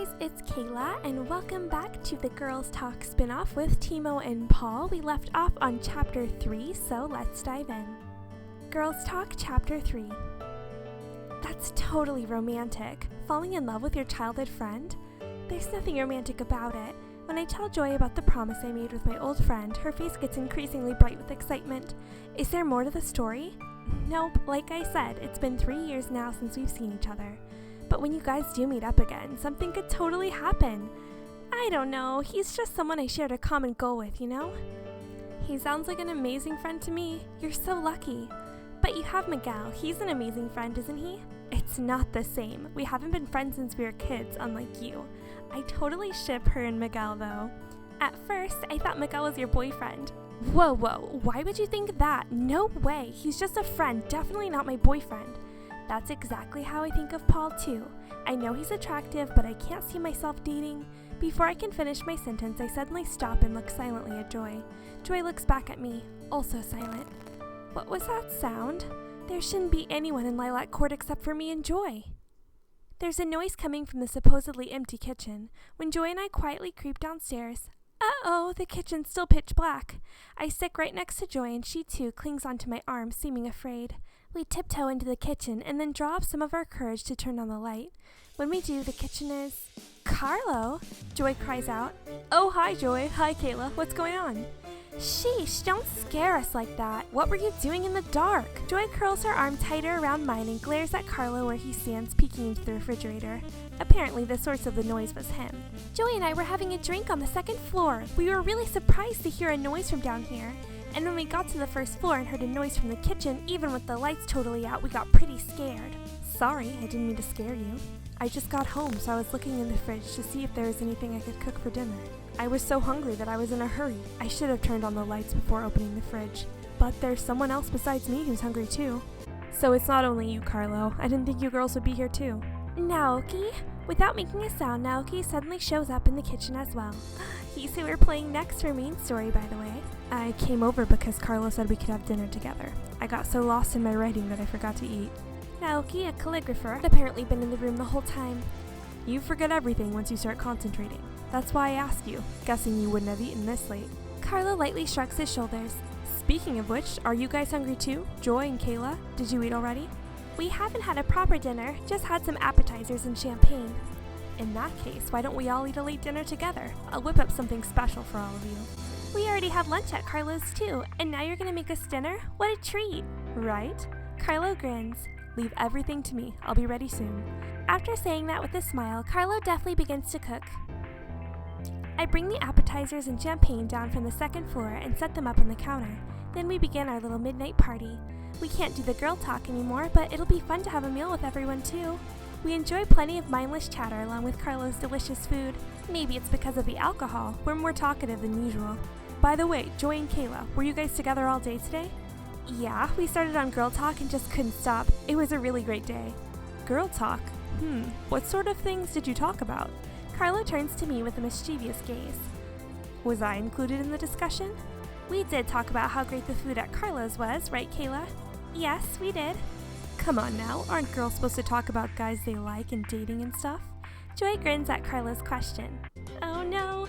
guys, it's Kayla, and welcome back to the Girls Talk spinoff with Timo and Paul. We left off on Chapter 3, so let's dive in. Girls Talk Chapter 3. That's totally romantic. Falling in love with your childhood friend? There's nothing romantic about it. When I tell Joy about the promise I made with my old friend, her face gets increasingly bright with excitement. Is there more to the story? Nope, like I said, it's been 3 years now since we've seen each other. But when you guys do meet up again, something could totally happen. I don't know, he's just someone I shared a common goal with, you know? He sounds like an amazing friend to me. You're so lucky. But you have Miguel. He's an amazing friend, isn't he? It's not the same. We haven't been friends since we were kids, unlike you. I totally ship her and Miguel, though. At first, I thought Miguel was your boyfriend. Whoa, why would you think that? No way, he's just a friend, definitely not my boyfriend. That's exactly how I think of Paul, too. I know he's attractive, but I can't see myself dating. Before I can finish my sentence, I suddenly stop and look silently at Joy. Joy looks back at me, also silent. What was that sound? There shouldn't be anyone in Lilac Court except for me and Joy. There's a noise coming from the supposedly empty kitchen. When Joy and I quietly creep downstairs, uh-oh, the kitchen's still pitch black. I sit right next to Joy and she too clings onto my arm, seeming afraid. We tiptoe into the kitchen and then draw up some of our courage to turn on the light. When we do, the kitchen is... Carlo! Joy cries out. Oh, hi, Joy. Hi, Kayla. What's going on? Sheesh, don't scare us like that. What were you doing in the dark? Joy curls her arm tighter around mine and glares at Carlo where he stands peeking into the refrigerator. Apparently, the source of the noise was him. Joy and I were having a drink on the second floor. We were really surprised to hear a noise from down here. And when we got to the first floor and heard a noise from the kitchen, even with the lights totally out, we got pretty scared. Sorry, I didn't mean to scare you. I just got home, so I was looking in the fridge to see if there was anything I could cook for dinner. I was so hungry that I was in a hurry. I should have turned on the lights before opening the fridge. But there's someone else besides me who's hungry too. So it's not only you, Carlo. I didn't think you girls would be here too. Naoki? Without making a sound, Naoki suddenly shows up in the kitchen as well. He's who we're playing next for main story, by the way. I came over because Carlo said we could have dinner together. I got so lost in my writing that I forgot to eat. Naoki, a calligrapher, had apparently been in the room the whole time. You forget everything once you start concentrating. That's why I asked you, guessing you wouldn't have eaten this late. Carlo lightly shrugs his shoulders. Speaking of which, are you guys hungry too? Joy and Kayla, did you eat already? We haven't had a proper dinner, just had some appetizers and champagne. In that case, why don't we all eat a late dinner together? I'll whip up something special for all of you. We already had lunch at Carlo's too, and now you're gonna make us dinner? What a treat! Right? Carlo grins. Leave everything to me. I'll be ready soon. After saying that with a smile, Carlo deftly begins to cook. I bring the appetizers and champagne down from the second floor and set them up on the counter. Then we begin our little midnight party. We can't do the girl talk anymore, but it'll be fun to have a meal with everyone too. We enjoy plenty of mindless chatter along with Carlo's delicious food. Maybe it's because of the alcohol. We're more talkative than usual. By the way, Joy and Kayla, were you guys together all day today? Yeah, we started on Girl Talk and just couldn't stop. It was a really great day. Girl Talk? What sort of things did you talk about? Carlo turns to me with a mischievous gaze. Was I included in the discussion? We did talk about how great the food at Carlo's was, right, Kayla? Yes, we did. Come on now, aren't girls supposed to talk about guys they like and dating and stuff? Joy grins at Carlo's question. Oh no.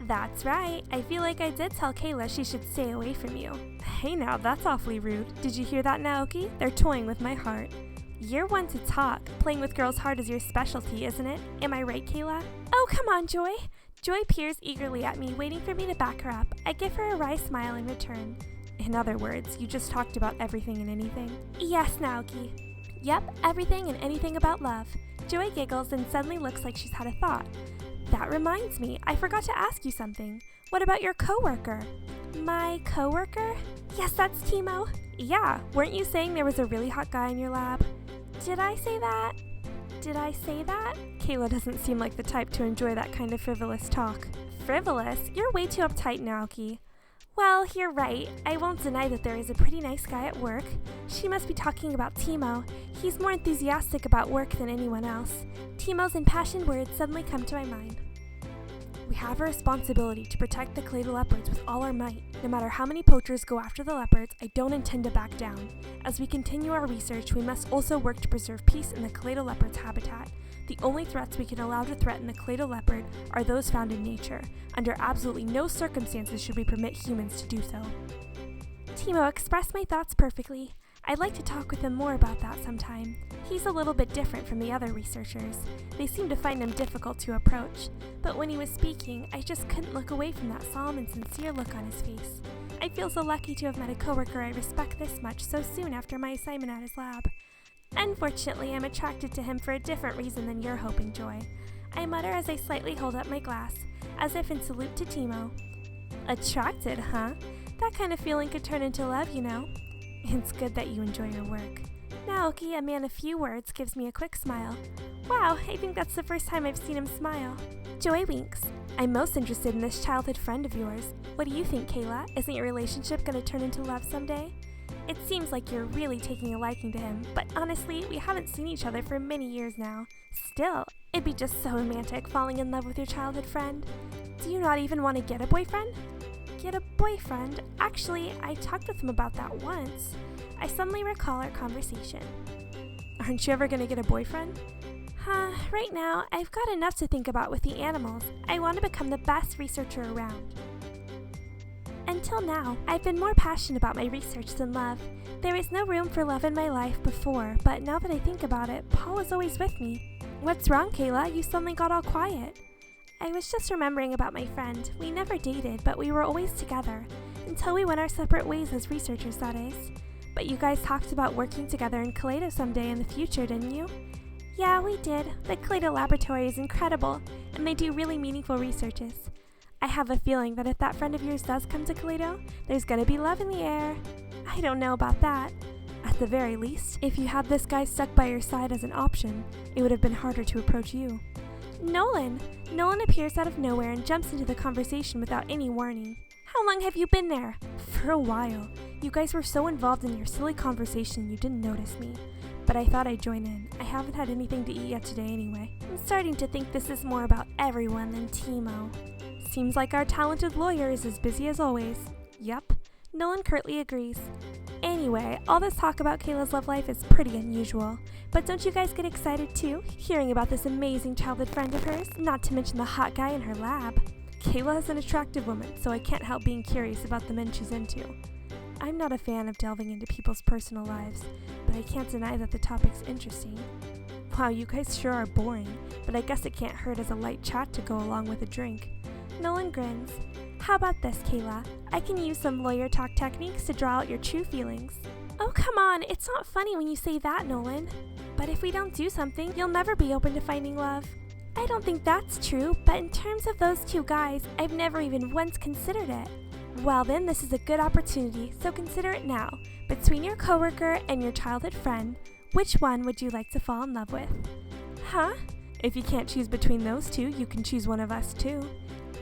That's right. I feel like I did tell Kayla she should stay away from you. Hey now, that's awfully rude. Did you hear that, Naoki? They're toying with my heart. You're one to talk. Playing with girls' heart is your specialty, isn't it? Am I right, Kayla? Oh, come on, Joy. Joy peers eagerly at me, waiting for me to back her up. I give her a wry smile in return. In other words, you just talked about everything and anything? Yes, Naoki. Yep, everything and anything about love. Joy giggles and suddenly looks like she's had a thought. That reminds me, I forgot to ask you something. What about your coworker? My coworker? Yes, that's Timo. Yeah, weren't you saying there was a really hot guy in your lab? Did I say that? Kayla doesn't seem like the type to enjoy that kind of frivolous talk. Frivolous? You're way too uptight, Naoki. Well, you're right. I won't deny that there is a pretty nice guy at work. She must be talking about Timo. He's more enthusiastic about work than anyone else. Timo's impassioned words suddenly come to my mind. We have a responsibility to protect the Clado leopards with all our might. No matter how many poachers go after the leopards, I don't intend to back down. As we continue our research, we must also work to preserve peace in the Clado leopard's habitat. The only threats we can allow to threaten the Clado leopard are those found in nature. Under absolutely no circumstances should we permit humans to do so. Timo expressed my thoughts perfectly. I'd like to talk with him more about that sometime. He's a little bit different from the other researchers. They seem to find him difficult to approach, but when he was speaking, I just couldn't look away from that solemn and sincere look on his face. I feel so lucky to have met a coworker I respect this much so soon after my assignment at his lab. Unfortunately, I'm attracted to him for a different reason than you're hoping, Joy. I mutter as I slightly hold up my glass, as if in salute to Timo. Attracted, huh? That kind of feeling could turn into love, you know. It's good that you enjoy your work. Naoki, a man of few words, gives me a quick smile. Wow, I think that's the first time I've seen him smile. Joy winks. I'm most interested in this childhood friend of yours. What do you think, Kayla? Isn't your relationship going to turn into love someday? It seems like you're really taking a liking to him, but honestly, we haven't seen each other for many years now. Still, it'd be just so romantic falling in love with your childhood friend. Do you not even want to get a boyfriend? Get a boyfriend? Actually, I talked with him about that once. I suddenly recall our conversation. Aren't you ever going to get a boyfriend? Right now, I've got enough to think about with the animals. I want to become the best researcher around. Until now, I've been more passionate about my research than love. There was no room for love in my life before, but now that I think about it, Paul was always with me. What's wrong, Kayla? You suddenly got all quiet. I was just remembering about my friend. We never dated, but we were always together. Until we went our separate ways as researchers, that is. But you guys talked about working together in Clado someday in the future, didn't you? Yeah, we did. The Clado laboratory is incredible, and they do really meaningful researches. I have a feeling that if that friend of yours does come to Clado, there's gonna be love in the air. I don't know about that. At the very least, if you had this guy stuck by your side as an option, it would have been harder to approach you. Nolan! Nolan appears out of nowhere and jumps into the conversation without any warning. How long have you been there? For a while. You guys were so involved in your silly conversation you didn't notice me. But I thought I'd join in. I haven't had anything to eat yet today anyway. I'm starting to think this is more about everyone than Teemo. Seems like our talented lawyer is as busy as always. Yep. Nolan curtly agrees. Anyway, all this talk about Kayla's love life is pretty unusual. But don't you guys get excited too, hearing about this amazing childhood friend of hers? Not to mention the hot guy in her lab. Kayla is an attractive woman, so I can't help being curious about the men she's into. I'm not a fan of delving into people's personal lives, but I can't deny that the topic's interesting. Wow, you guys sure are boring, but I guess it can't hurt as a light chat to go along with a drink. Nolan grins. How about this, Kayla? I can use some lawyer talk techniques to draw out your true feelings. Oh, come on, it's not funny when you say that, Nolan. But if we don't do something, you'll never be open to finding love. I don't think that's true, but in terms of those two guys, I've never even once considered it. Well then, this is a good opportunity, so consider it now. Between your coworker and your childhood friend, which one would you like to fall in love with? Huh? If you can't choose between those two, you can choose one of us too.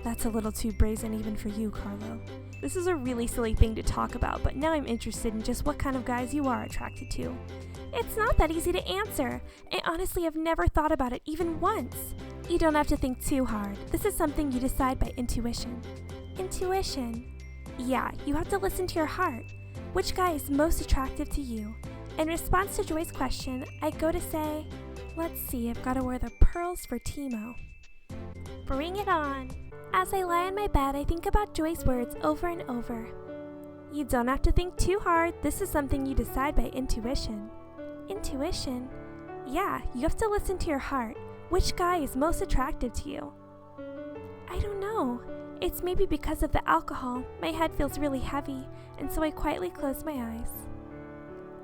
That's a little too brazen even for you, Carlo. This is a really silly thing to talk about, but now I'm interested in just what kind of guys you are attracted to. It's not that easy to answer. I honestly have never thought about it even once. You don't have to think too hard. This is something you decide by intuition. Intuition? Yeah, you have to listen to your heart. Which guy is most attractive to you? In response to Joy's question, I go to say, let's see, I've got to wear the pearls for Teemo. Bring it on. As I lie in my bed, I think about Joy's words over and over. You don't have to think too hard. This is something you decide by intuition. Intuition? Yeah, you have to listen to your heart. Which guy is most attractive to you? I don't know. It's maybe because of the alcohol. My head feels really heavy, and so I quietly close my eyes.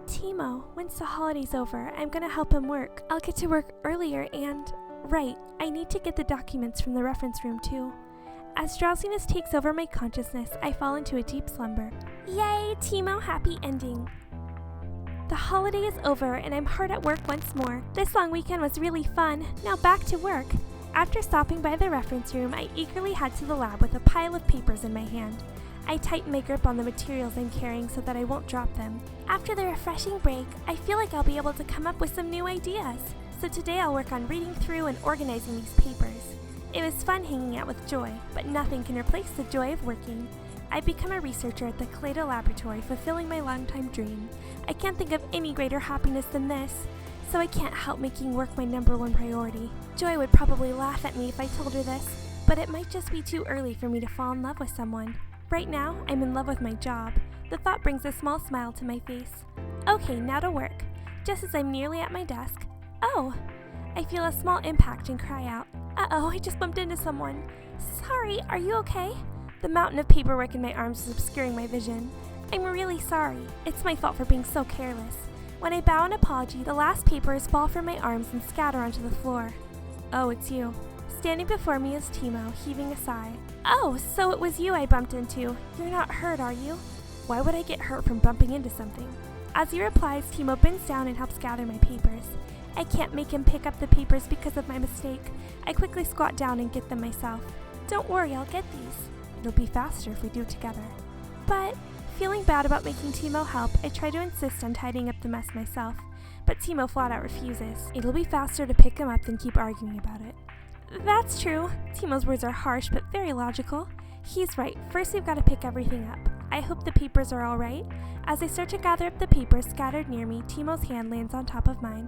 Timo, once the holiday's over, I'm gonna help him work. I'll get to work earlier and... Right, I need to get the documents from the reference room too. As drowsiness takes over my consciousness, I fall into a deep slumber. Yay, Timo, happy ending. The holiday is over and I'm hard at work once more. This long weekend was really fun. Now back to work. After stopping by the reference room, I eagerly head to the lab with a pile of papers in my hand. I tighten my grip on the materials I'm carrying so that I won't drop them. After the refreshing break, I feel like I'll be able to come up with some new ideas. So today I'll work on reading through and organizing these papers. It was fun hanging out with Joy, but nothing can replace the joy of working. I've become a researcher at the Clado laboratory, fulfilling my longtime dream. I can't think of any greater happiness than this. so I can't help making work my #1 priority. Joy would probably laugh at me if I told her this, but it might just be too early for me to fall in love with someone. Right now, I'm in love with my job. The thought brings a small smile to my face. Okay, now to work. Just as I'm nearly at my desk. Oh! I feel a small impact and cry out. Uh-oh, I just bumped into someone. Sorry, are you okay? The mountain of paperwork in my arms is obscuring my vision. I'm really sorry. It's my fault for being so careless. When I bow in apology, the last papers fall from my arms and scatter onto the floor. Oh, it's you. Standing before me is Timo, heaving a sigh. Oh, so it was you I bumped into. You're not hurt, are you? Why would I get hurt from bumping into something? As he replies, Timo bends down and helps gather my papers. I can't make him pick up the papers because of my mistake. I quickly squat down and get them myself. Don't worry, I'll get these. It'll be faster if we do it together. But, feeling bad about making Timo help, I try to insist on tidying up the mess myself. But Timo flat out refuses. It'll be faster to pick him up than keep arguing about it. That's true. Timo's words are harsh but very logical. He's right. First we've got to pick everything up. I hope the papers are all right. As I start to gather up the papers scattered near me, Timo's hand lands on top of mine.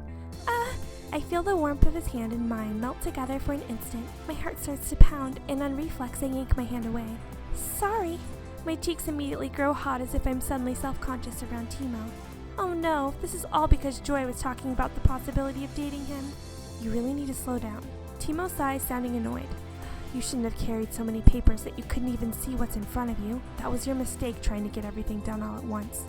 I feel the warmth of his hand and mine melt together for an instant. My heart starts to pound, and on reflex I yank my hand away. Sorry. My cheeks immediately grow hot as if I'm suddenly self-conscious around Timo. Oh no, this is all because Joy was talking about the possibility of dating him. You really need to slow down. Timo sighs, sounding annoyed. You shouldn't have carried so many papers that you couldn't even see what's in front of you. That was your mistake trying to get everything done all at once.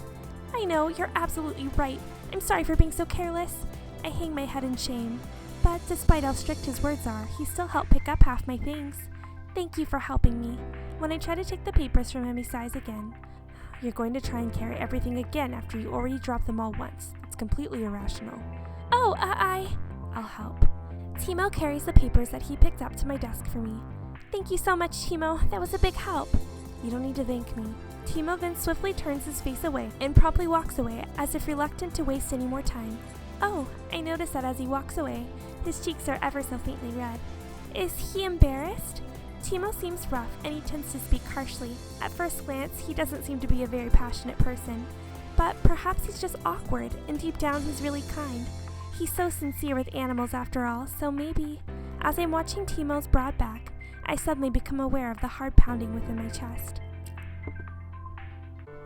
I know, you're absolutely right. I'm sorry for being so careless. I hang my head in shame. But despite how strict his words are, he still helped pick up half my things. Thank you for helping me. When I try to take the papers from him, he sighs again. You're going to try and carry everything again after you already dropped them all once. It's completely irrational. Oh, I'll help. Timo carries the papers that he picked up to my desk for me. Thank you so much, Timo. That was a big help. You don't need to thank me. Timo then swiftly turns his face away and promptly walks away, as if reluctant to waste any more time. Oh, I notice that as he walks away, his cheeks are ever so faintly red. Is he embarrassed? Timo seems rough, and he tends to speak harshly. At first glance, he doesn't seem to be a very passionate person. But perhaps he's just awkward, and deep down he's really kind. He's so sincere with animals after all, so maybe. As I'm watching Timo's broad back, I suddenly become aware of the hard pounding within my chest.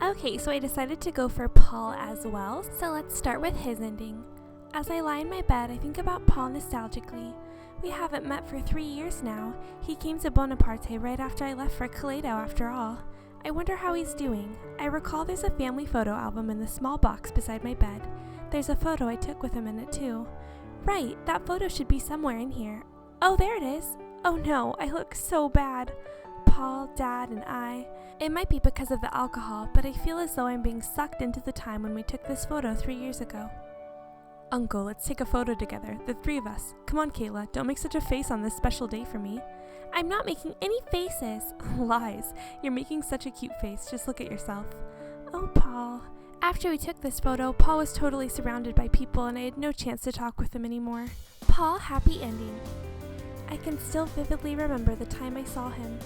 Okay, so I decided to go for Paul as well, so let's start with his ending. As I lie in my bed, I think about Paul nostalgically. We haven't met for 3 years now. He came to Bonaparte right after I left for Calado after all. I wonder how he's doing. I recall there's a family photo album in the small box beside my bed. There's a photo I took with him in it too. Right, that photo should be somewhere in here. Oh, there it is. Oh no, I look so bad. Paul, Dad, and I. It might be because of the alcohol, but I feel as though I'm being sucked into the time when we took this photo 3 years ago. Uncle, let's take a photo together, the 3 of us. Come on, Kayla, don't make such a face on this special day for me. I'm not making any faces. Lies. You're making such a cute face. Just look at yourself. Oh, Paul. After we took this photo, Paul was totally surrounded by people and I had no chance to talk with him anymore. Paul, happy ending. I can still vividly remember the time I saw him.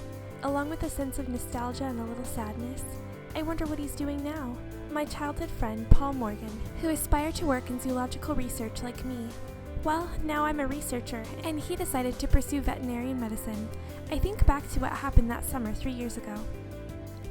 Along with a sense of nostalgia and a little sadness, I wonder what he's doing now. My childhood friend, Paul Morgan, who aspired to work in zoological research like me. Well, now I'm a researcher, and he decided to pursue veterinarian medicine. I think back to what happened that summer 3 years ago.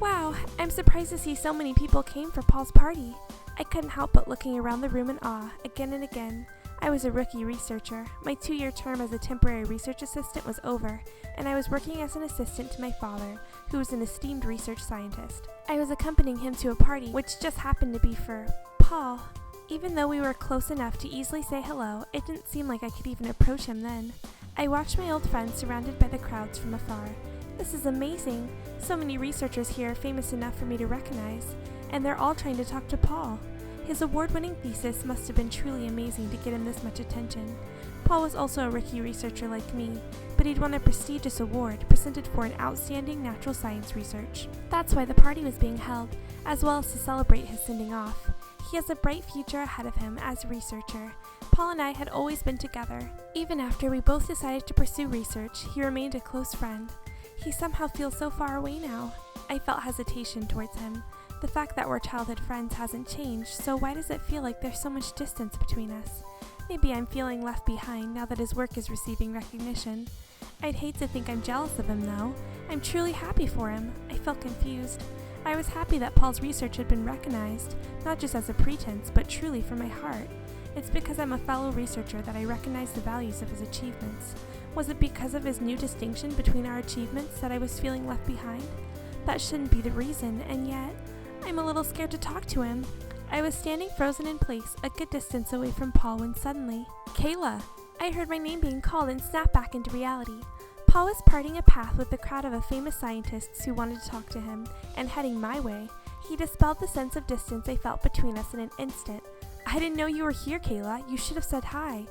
Wow, I'm surprised to see so many people came for Paul's party. I couldn't help but looking around the room in awe, again and again. I was a rookie researcher. My 2-year term as a temporary research assistant was over, and I was working as an assistant to my father, who was an esteemed research scientist. I was accompanying him to a party, which just happened to be for Paul. Even though we were close enough to easily say hello, it didn't seem like I could even approach him then. I watched my old friend surrounded by the crowds from afar. This is amazing. So many researchers here famous enough for me to recognize, and they're all trying to talk to Paul. His award-winning thesis must have been truly amazing to get him this much attention. Paul was also a rookie researcher like me, but he'd won a prestigious award presented for an outstanding natural science research. That's why the party was being held, as well as to celebrate his sending off. He has a bright future ahead of him as a researcher. Paul and I had always been together. Even after we both decided to pursue research, he remained a close friend. He somehow feels so far away now. I felt hesitation towards him. The fact that we're childhood friends hasn't changed, so why does it feel like there's so much distance between us? Maybe I'm feeling left behind now that his work is receiving recognition. I'd hate to think I'm jealous of him, though. I'm truly happy for him. I felt confused. I was happy that Paul's research had been recognized, not just as a pretense, but truly from my heart. It's because I'm a fellow researcher that I recognize the values of his achievements. Was it because of his new distinction between our achievements that I was feeling left behind? That shouldn't be the reason, and yet, I'm a little scared to talk to him. I was standing frozen in place, a good distance away from Paul, when suddenly, Kayla! I heard my name being called and snapped back into reality. Paul was parting a path with the crowd of famous scientists who wanted to talk to him, and heading my way. He dispelled the sense of distance I felt between us in an instant. I didn't know you were here, Kayla. You should have said hi.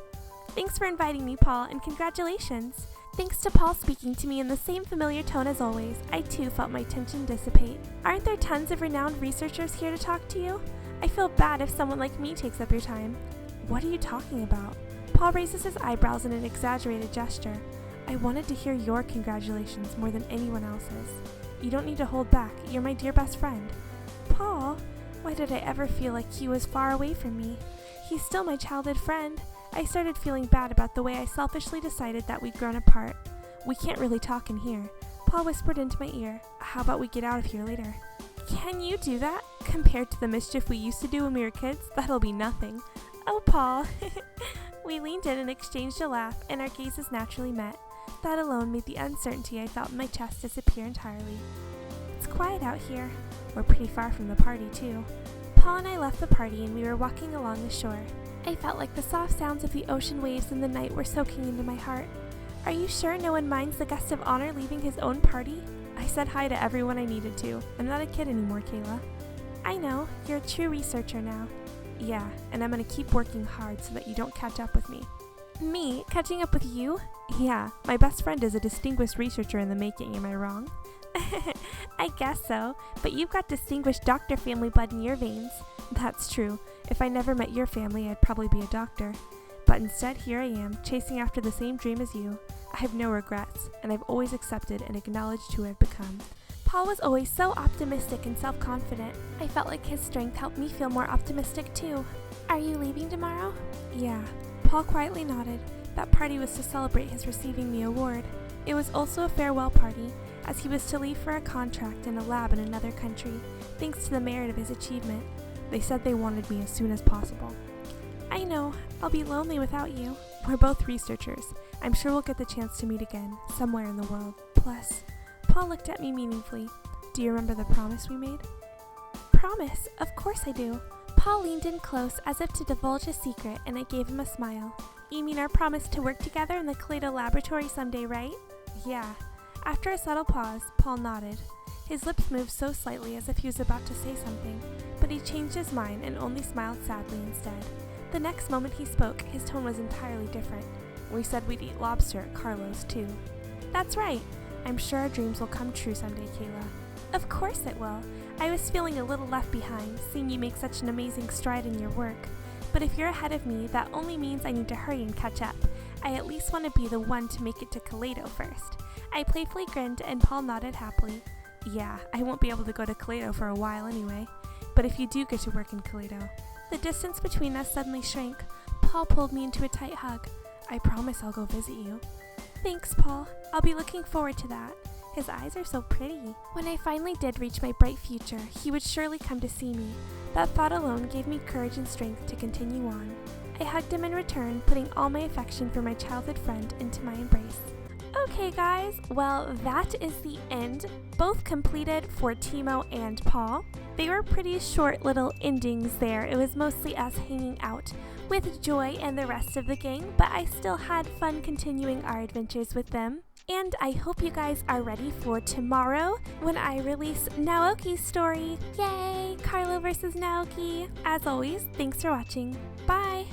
Thanks for inviting me, Paul, and congratulations. Thanks to Paul speaking to me in the same familiar tone as always, I too felt my tension dissipate. Aren't there tons of renowned researchers here to talk to you? I feel bad if someone like me takes up your time. What are you talking about? Paul raises his eyebrows in an exaggerated gesture. I wanted to hear your congratulations more than anyone else's. You don't need to hold back. You're my dear best friend. Paul, why did I ever feel like he was far away from me? He's still my childhood friend. I started feeling bad about the way I selfishly decided that we'd grown apart. We can't really talk in here. Paul whispered into my ear. How about we get out of here later? Can you do that? Compared to the mischief we used to do when we were kids, that'll be nothing. Oh, Paul. We leaned in and exchanged a laugh, and our gazes naturally met. That alone made the uncertainty I felt in my chest disappear entirely. It's quiet out here. We're pretty far from the party, too. Paul and I left the party and we were walking along the shore. I felt like the soft sounds of the ocean waves in the night were soaking into my heart. Are you sure no one minds the guest of honor leaving his own party? I said hi to everyone I needed to. I'm not a kid anymore, Kayla. I know. You're a true researcher now. Yeah, and I'm gonna keep working hard so that you don't catch up with me. Me? Catching up with you? Yeah, my best friend is a distinguished researcher in the making, am I wrong? I guess so, but you've got distinguished doctor family blood in your veins. That's true. If I never met your family, I'd probably be a doctor. But instead, here I am, chasing after the same dream as you. I have no regrets, and I've always accepted and acknowledged who I've become. Paul was always so optimistic and self-confident. I felt like his strength helped me feel more optimistic too. Are you leaving tomorrow? Yeah. Paul quietly nodded. That party was to celebrate his receiving the award. It was also a farewell party, as he was to leave for a contract in a lab in another country, thanks to the merit of his achievement. They said they wanted me as soon as possible. I know. I'll be lonely without you. We're both researchers. I'm sure we'll get the chance to meet again, somewhere in the world. Plus, Paul looked at me meaningfully. Do you remember the promise we made? Promise? Of course I do. Paul leaned in close as if to divulge a secret, and I gave him a smile. You mean our promise to work together in the Kaleido laboratory someday, right? Yeah. After a subtle pause, Paul nodded. His lips moved so slightly as if he was about to say something, but he changed his mind and only smiled sadly instead. The next moment he spoke, his tone was entirely different. We said we'd eat lobster at Carlo's, too. That's right. I'm sure our dreams will come true someday, Kayla. Of course it will. I was feeling a little left behind, seeing you make such an amazing stride in your work. But if you're ahead of me, that only means I need to hurry and catch up. I at least want to be the one to make it to Kaleido first. I playfully grinned and Paul nodded happily. Yeah, I won't be able to go to Kaleido for a while anyway. But if you do get to work in Kaleido. The distance between us suddenly shrank. Paul pulled me into a tight hug. I promise I'll go visit you. Thanks, Paul. I'll be looking forward to that. His eyes are so pretty. When I finally did reach my bright future, he would surely come to see me. That thought alone gave me courage and strength to continue on. I hugged him in return, putting all my affection for my childhood friend into my embrace. Okay guys, well that is the end, both completed for Teemo and Paul. They were pretty short little endings there. It was mostly us hanging out with Joy and the rest of the gang, but I still had fun continuing our adventures with them. And I hope you guys are ready for tomorrow when I release Naoki's story. Yay! Carlo versus Naoki. As always, thanks for watching. Bye!